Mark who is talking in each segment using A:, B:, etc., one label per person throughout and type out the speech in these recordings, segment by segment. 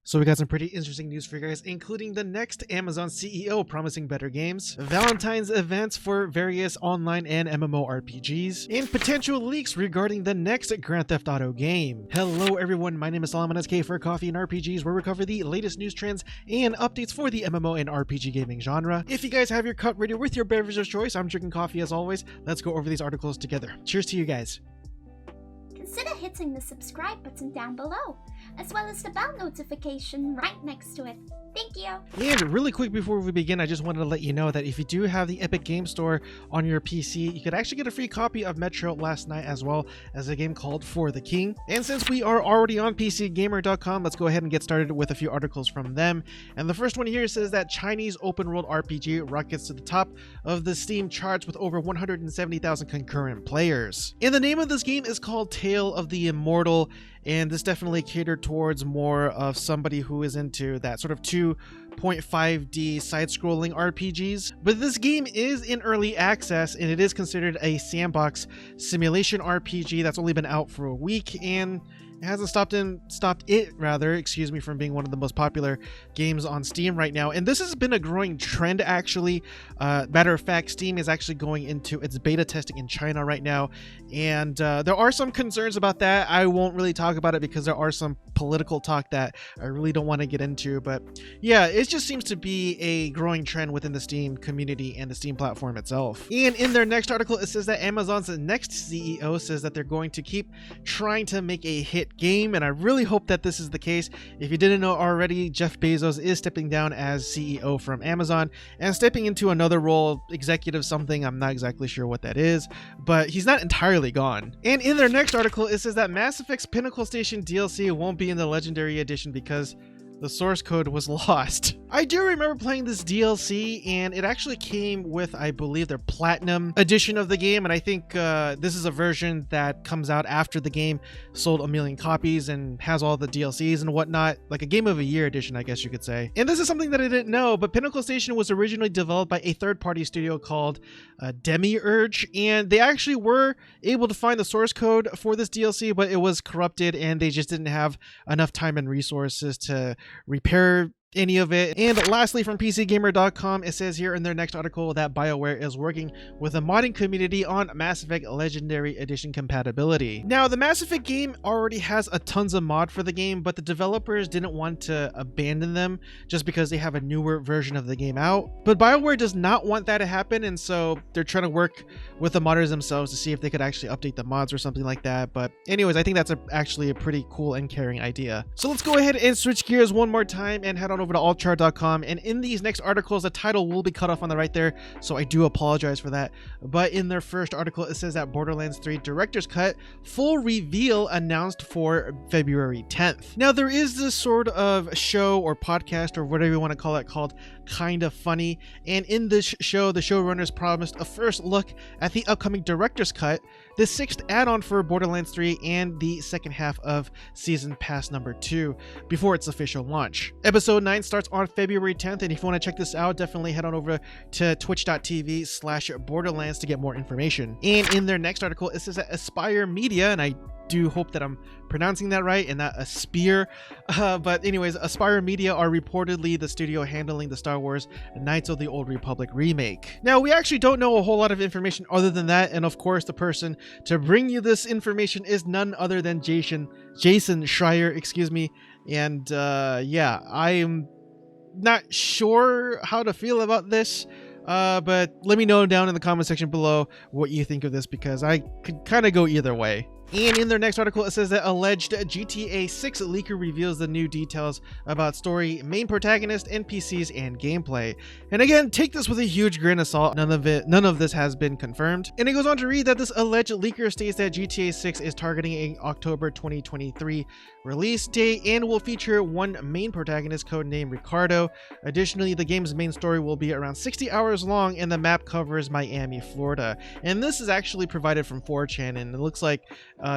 A: So we got some pretty interesting news for you guys, including the next Amazon CEO promising better games, Valentine's events for various online and MMORPGs, and potential leaks regarding the next Grand Theft Auto game. Hello everyone, my name is Solomon SK for Coffee and RPGs, where we cover the latest news trends and updates for the MMO and RPG gaming genre. If you guys have your cup ready with your beverage of choice, I'm drinking coffee as always. Let's go over these articles together. Cheers to you guys.
B: Consider hitting the subscribe button down below, as well as the bell notification right next to it. Thank you.
A: And really quick before we begin, I just wanted to let you know that if you do have the Epic Game Store on your PC, you could actually get a free copy of Metro Last Night, as well as a game called For the King. And since we are already on PCGamer.com, let's go ahead and get started with a few articles from them. And the first one here says that Chinese open world RPG rockets to the top of the Steam charts with over 170,000 concurrent players. And the name of this game is called Tale of the Immortal, and this definitely catered towards more of somebody who is into that sort of 2.5D side-scrolling RPGs. But this game is in early access, and it is considered a sandbox simulation RPG that's only been out for a week, and it hasn't stopped it from being one of the most popular games on Steam right now. And this has been a growing trend, actually. Matter of fact, Steam is actually going into its beta testing in China right now, and there are some concerns about that. I won't really talk about it because there are some political talk that I really don't want to get into, but yeah, it just seems to be a growing trend within the Steam community and the Steam platform itself. And in their next article, it says that Amazon's next CEO says that they're going to keep trying to make a hit game, and I really hope that this is the case. If you didn't know already, Jeff Bezos is stepping down as CEO from Amazon and stepping into another role, executive something. I'm not exactly sure what that is, but he's not entirely gone. And in their next article, it says that Mass Effect's Pinnacle Station DLC won't be in the Legendary Edition because the source code was lost. I do remember playing this DLC, and it actually came with, I believe, their Platinum edition of the game, and I think this is a version that comes out after the game sold 1 million copies and has all the DLCs and whatnot, like a Game of a Year edition, I guess you could say. And this is something that I didn't know, but Pinnacle Station was originally developed by a third-party studio called Demiurge, and they actually were able to find the source code for this DLC, but it was corrupted, and they just didn't have enough time and resources to repair any of it. And lastly, from PCGamer.com, it says here in their next article that BioWare is working with a modding community on Mass Effect Legendary Edition compatibility. Now, the Mass Effect game already has a tons of mod for the game, but the developers didn't want to abandon them just because they have a newer version of the game out. But BioWare does not want that to happen, and so they're trying to work with the modders themselves to see if they could actually update the mods or something like that. But anyways, I think that's actually a pretty cool and caring idea. So let's go ahead and switch gears one more time and head on over to altchart.com, and in these next articles the title will be cut off on the right there, so I do apologize for that. But in their first article, it says that Borderlands 3 Director's Cut full reveal announced for February 10th. Now, there is this sort of show or podcast or whatever you want to call it called Kinda Funny, and in this show the showrunners promised a first look at the upcoming Director's Cut, the 6th add-on for Borderlands 3, and the second half of Season Pass number 2 before its official launch. Episode 9 starts on February 10th, and if you want to check this out, definitely head on over to twitch.tv/Borderlands to get more information. And in their next article, it says that Aspyr Media, and I do hope that I'm pronouncing that right and not Aspyr, but anyways, Aspyr Media are reportedly the studio handling the Star Wars Knights of the Old Republic remake. Now, we actually don't know a whole lot of information other than that, and of course the person to bring you this information is none other than Jason Schreier, and yeah, I'm not sure how to feel about this, but let me know down in the comment section below what you think of this, because I could kind of go either way. And in their next article, it says that alleged GTA 6 leaker reveals the new details about story, main protagonist, NPCs, and gameplay. And again, take this with a huge grain of salt. None of this has been confirmed. And it goes on to read that this alleged leaker states that GTA 6 is targeting an October 2023 release date and will feature one main protagonist codenamed Ricardo. Additionally, the game's main story will be around 60 hours long, and the map covers Miami, Florida. And this is actually provided from 4chan, and it looks like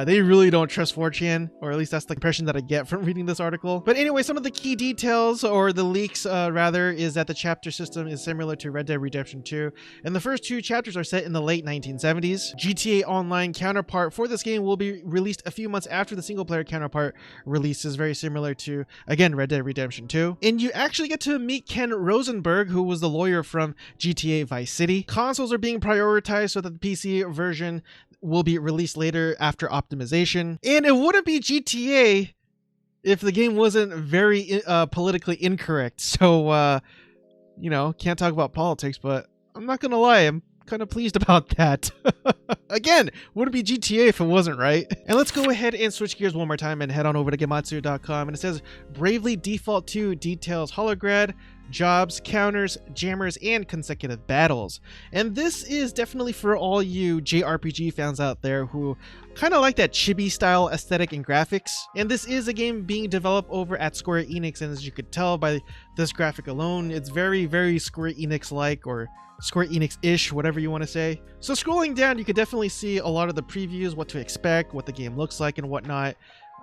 A: They really don't trust 4chan, or at least that's the impression that I get from reading this article. But anyway, some of the key details, or the leaks rather, is that the chapter system is similar to Red Dead Redemption 2, and the first 2 chapters are set in the late 1970s. GTA Online counterpart for this game will be released a few months after the single player counterpart releases, very similar to, again, Red Dead Redemption 2. And you actually get to meet Ken Rosenberg, who was the lawyer from GTA Vice City. Consoles are being prioritized so that the PC version will be released later after optimization. And it wouldn't be GTA if the game wasn't very politically incorrect. So, you know, can't talk about politics, but I'm not gonna lie, I'm kind of pleased about that. Again, wouldn't be GTA if it wasn't, right? And let's go ahead and switch gears one more time and head on over to Gematsu.com, and it says Bravely Default 2 details Holograd, jobs, counters, jammers, and consecutive battles. And this is definitely for all you JRPG fans out there who kind of like that chibi style aesthetic and graphics. And this is a game being developed over at Square Enix, and as you could tell by this graphic alone, it's very, very Square Enix like, or Square Enix-ish, whatever you want to say. So scrolling down, you could definitely see a lot of the previews, what to expect, what the game looks like and whatnot.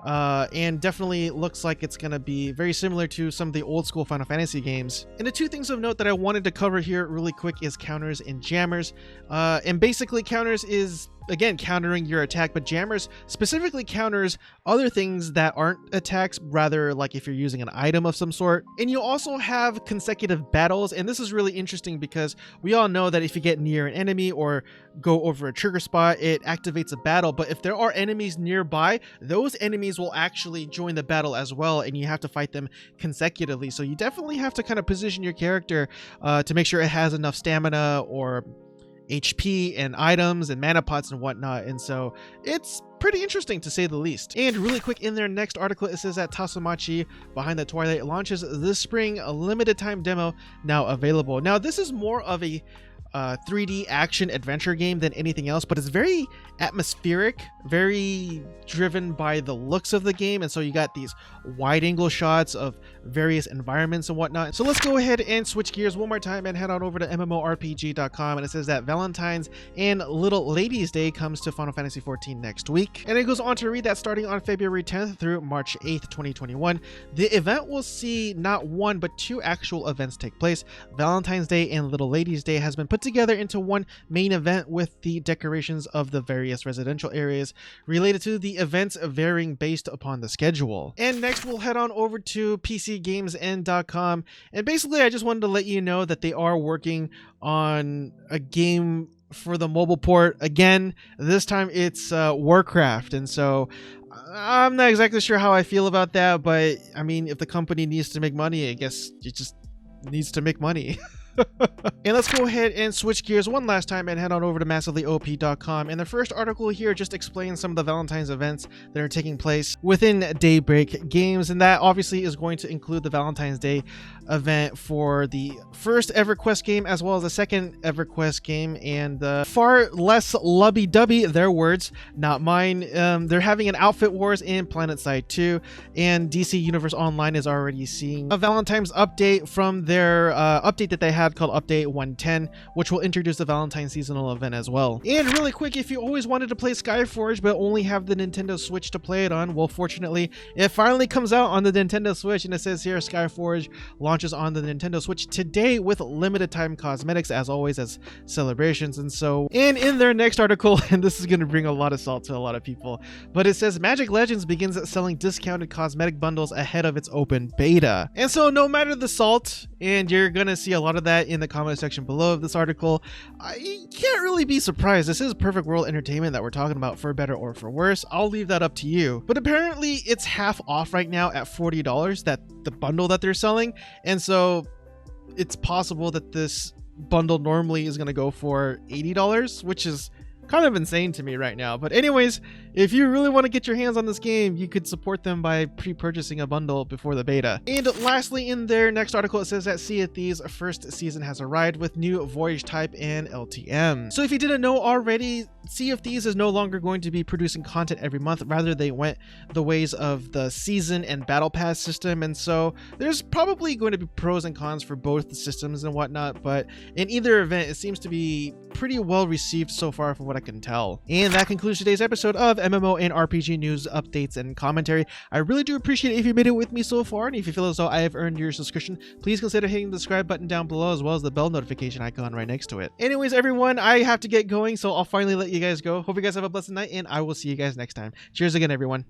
A: And definitely looks like it's going to be very similar to some of the old school Final Fantasy games. And the 2 things of note that I wanted to cover here really quick is counters and jammers. And basically counters is, again, countering your attack, but jammers specifically counters other things that aren't attacks, rather like if you're using an item of some sort. And you also have consecutive battles, and this is really interesting because we all know that if you get near an enemy or go over a trigger spot, it activates a battle. But if there are enemies nearby, those enemies will actually join the battle as well, and you have to fight them consecutively. So you definitely have to kind of position your character to make sure it has enough stamina or HP and items and mana pots and whatnot, and so it's pretty interesting to say the least. And really quick, in their next article, it says that Tasomachi Behind the Twilight launches this spring, a limited time demo now available. Now this is more of a 3D action adventure game than anything else, but it's very atmospheric, very driven by the looks of the game, and so you got these wide angle shots of various environments and whatnot. So let's go ahead and switch gears one more time and head on over to MMORPG.com, and it says that Valentine's and Little Ladies Day comes to Final Fantasy XIV next week. And it goes on to read that starting on February 10th through March 8th, 2021, the event will see not 1 but 2 actual events take place. Valentine's Day and Little Ladies Day has been put together into one main event, with the decorations of the various residential areas related to the events varying based upon the schedule. And next we'll head on over to PCGamesN.com, and basically I just wanted to let you know that they are working on a game for the mobile port again. This time it's Warcraft, and so I'm not exactly sure how I feel about that, but I mean, if the company needs to make money, I guess it just needs to make money. And let's go ahead and switch gears one last time and head on over to massivelyop.com. And the first article here just explains some of the Valentine's events that are taking place within Daybreak Games, and that obviously is going to include the Valentine's Day event for the first EverQuest game as well as the second EverQuest game, and far less lubby-dubby, their words, not mine. They're having an Outfit Wars in Planetside 2, and DC Universe Online is already seeing a Valentine's update from their update that they had called Update 110, which will introduce the Valentine seasonal event as well. And really quick, if you always wanted to play Skyforge but only have the Nintendo Switch to play it on, well, fortunately it finally comes out on the Nintendo Switch, and it says here Skyforge launches on the Nintendo Switch today with limited time cosmetics, as always, as celebrations. And so, and in their next article, and this is going to bring a lot of salt to a lot of people, but it says Magic Legends begins selling discounted cosmetic bundles ahead of its open beta. And so no matter the salt, and you're gonna see a lot of that in the comment section below of this article, I can't really be surprised. This is perfect world entertainment that we're talking about, for better or for worse. I'll leave that up to you. But apparently it's half off right now at $40, that the bundle that they're selling, and so it's possible that this bundle normally is going to go for $80, which is kind of insane to me right now. But anyways, if you really want to get your hands on this game, you could support them by pre-purchasing a bundle before the beta. And lastly, in their next article, it says that Sea of Thieves' first season has arrived with new voyage type and LTM. So if you didn't know already, Sea of Thieves is no longer going to be producing content every month. Rather, they went the ways of the season and battle pass system, and so there's probably going to be pros and cons for both the systems and whatnot, but in either event, it seems to be pretty well received so far from what what I can tell. And that concludes today's episode of MMO and RPG news, updates, and commentary. I really do appreciate it if you made it with me so far, and if you feel as though I have earned your subscription, please consider hitting the subscribe button down below, as well as the bell notification icon right next to it. Anyways, everyone, I have to get going, so I'll finally let you guys go. Hope you guys have a blessed night, and I will see you guys next time. Cheers again, everyone.